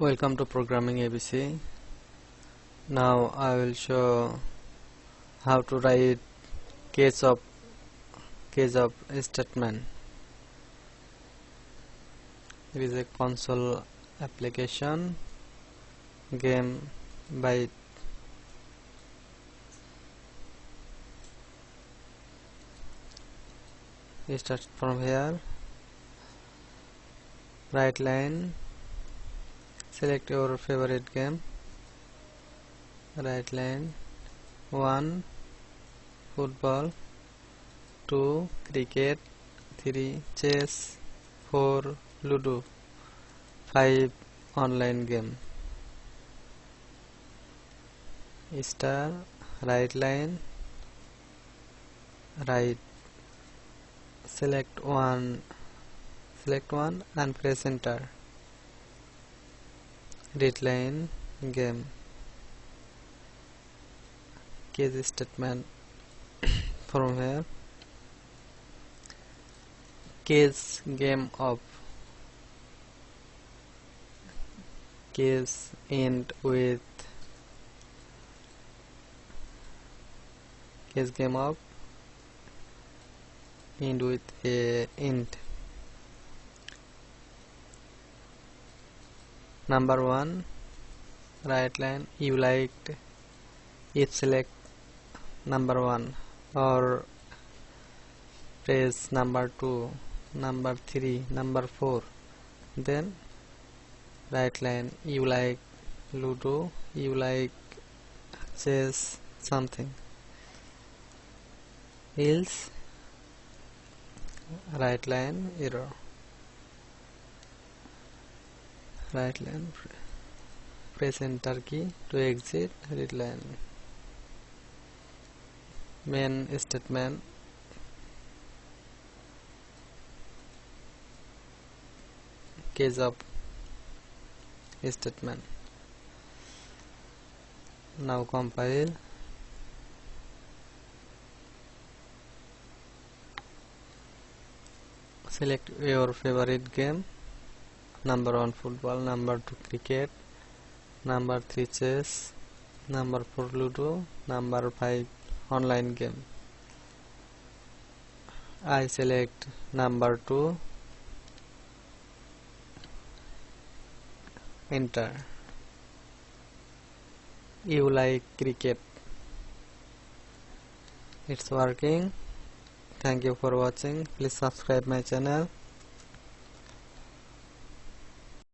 Welcome to Programming ABC. Now I will show how to write case of statement. It is a console application game by start from here. Right line. Select your favorite game. Right line. 1 football, 2 cricket, 3 chess, 4 ludo, 5 online game. Star, right line, right. Select one and press enter. Read line, game. Case statement from here. Case game of. Case end with. Case game of end with a int. Number 1, right line, you liked if select number 1 or press number 2, number 3, number 4. Then right line, you like ludo, you like chess, something else. Right line, error. Right line, press enter key to exit. Read line. Main statement. Case of statement. Now compile. Select your favorite game. Number 1 football, number 2 cricket, number 3 chess, number 4 ludo, number 5 online game. I select number 2, enter. You like cricket. It's working. Thank you for watching. Please subscribe my channel.